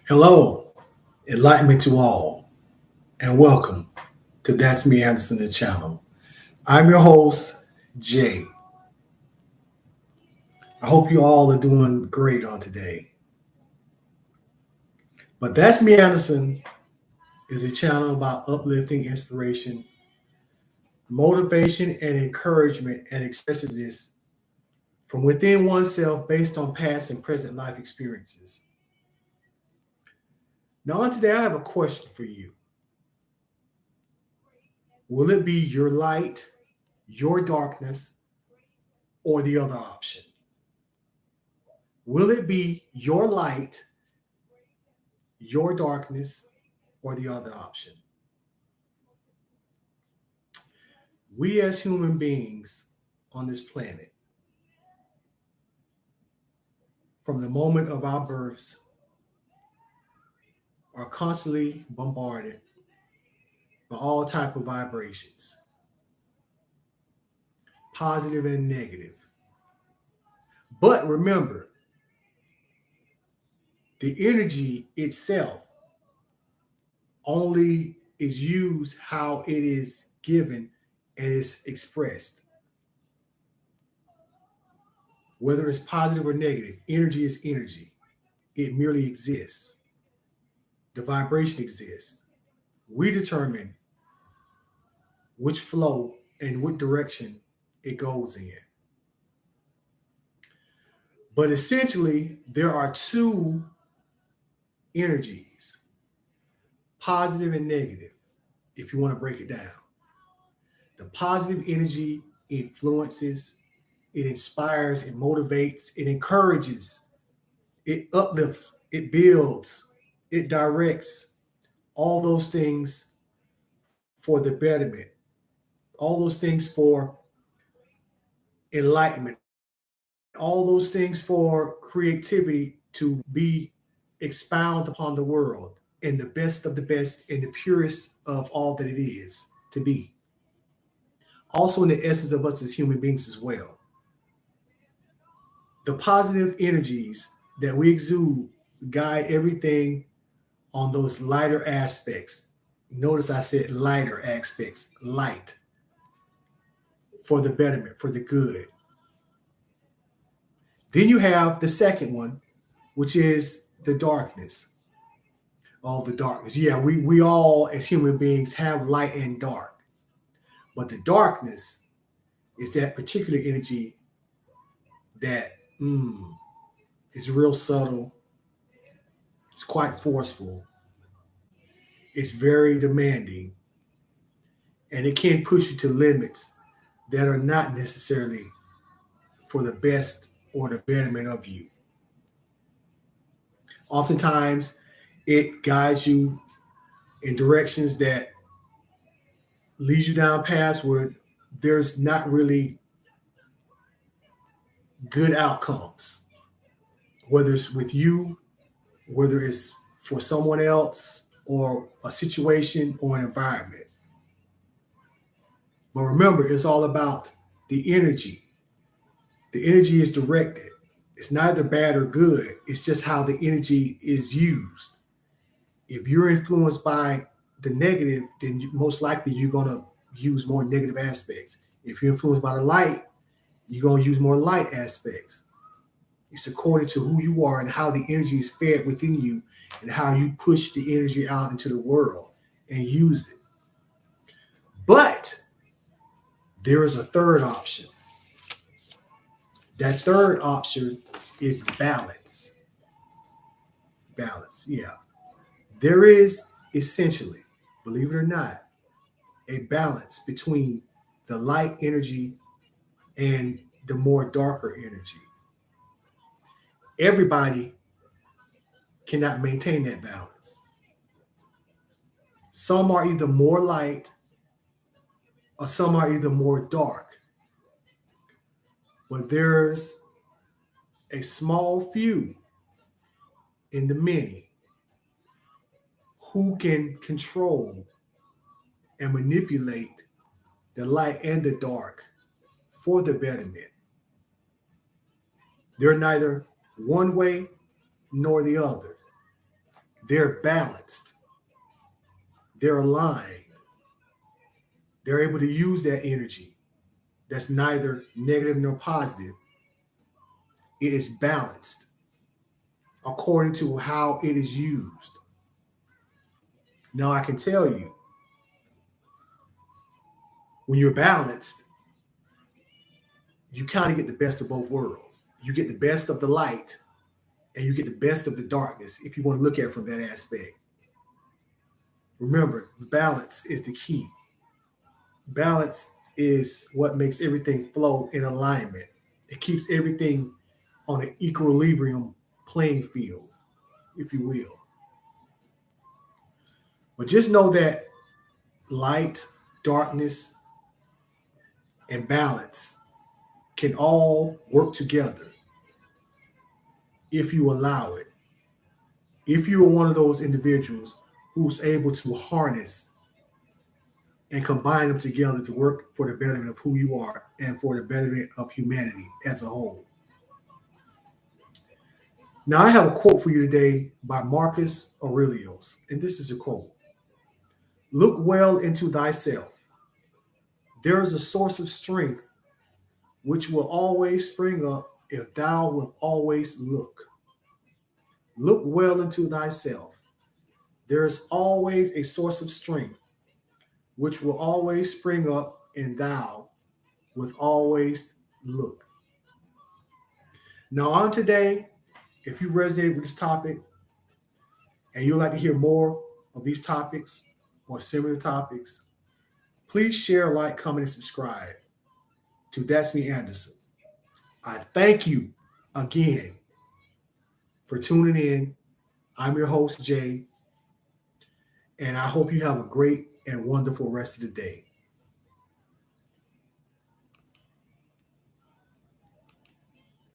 Hello, enlightenment to all, and welcome to That's Me Anderson, the channel. I'm your host, Jay. I hope you all are doing great on today. But That's Me Anderson is a channel about uplifting inspiration, motivation, and encouragement and expressiveness from within oneself based on past and present life experiences. Now, on today, I have a question for you. Will it be your light, your darkness, or the other option? Will it be your light, your darkness, or the other option? We as human beings on this planet, from the moment of our births, are constantly bombarded by all type of vibrations, positive and negative. But remember, the energy itself only is used how it is given and is expressed. Whether it's positive or negative, energy is energy. It merely exists. The vibration exists. We determine which flow and what direction it goes in. But essentially, there are two energies, positive and negative, if you want to break it down. The positive energy influences, it inspires, it motivates, it encourages, it uplifts, it builds, it directs, all those things for the betterment, all those things for enlightenment, all those things for creativity to be expound upon the world in the best of the best, in the purest of all that it is to be. Also, in the essence of us as human beings as well. The positive energies that we exude guide everything on those lighter aspects. Notice I said lighter aspects, light, for the betterment, for the good. Then you have the second one, which is the darkness. All the darkness. Yeah, we all as human beings have light and dark. But the darkness is that particular energy that is real subtle. It's quite forceful. It's very demanding. And it can push you to limits that are not necessarily for the best or the betterment of you. Oftentimes, it guides you in directions that leads you down paths where there's not really good outcomes, whether it's with you, whether it's for someone else, or a situation or an environment. But remember, it's all about the energy. The energy is directed. It's neither bad or good. It's just how the energy is used. If you're influenced by the negative, then most likely you're going to use more negative aspects. If you're influenced by the light, you're going to use more light aspects. It's according to who you are and how the energy is fed within you and how you push the energy out into the world and use it. But there is a third option. That third option is balance. Balance, yeah. There is essentially, believe it or not, a balance between the light energy and the more darker energy. Everybody cannot maintain that balance. Some are either more light or some are either more dark. But there's a small few in the many who can control and manipulate the light and the dark for the betterment. They're neither one way nor the other. they're balanced, they're aligned, they're able to use that energy that's neither negative nor positive. It is balanced according to how it is used. Now, I can tell you, when you're balanced, you kind of get the best of both worlds. You get the best of the light and you get the best of the darkness, if you want to look at it from that aspect. Remember, balance is the key. Balance is what makes everything flow in alignment. It keeps everything on an equilibrium playing field, if you will. But just know that light, darkness, and balance can all work together if you allow it. If you are one of those individuals who's able to harness and combine them together to work for the betterment of who you are and for the betterment of humanity as a whole. Now, I have a quote for you today by Marcus Aurelius, and this is a quote. Look well into thyself. There is a source of strength which will always spring up if thou wilt always look. Look well into thyself. There is always a source of strength which will always spring up, and thou wilt always look. Now, on today, if you resonate with this topic and you'd like to hear more of these topics or similar topics, please share, like, comment, and subscribe to That's Me Anderson. I thank you again for tuning in. I'm your host, Jay, and I hope you have a great and wonderful rest of the day.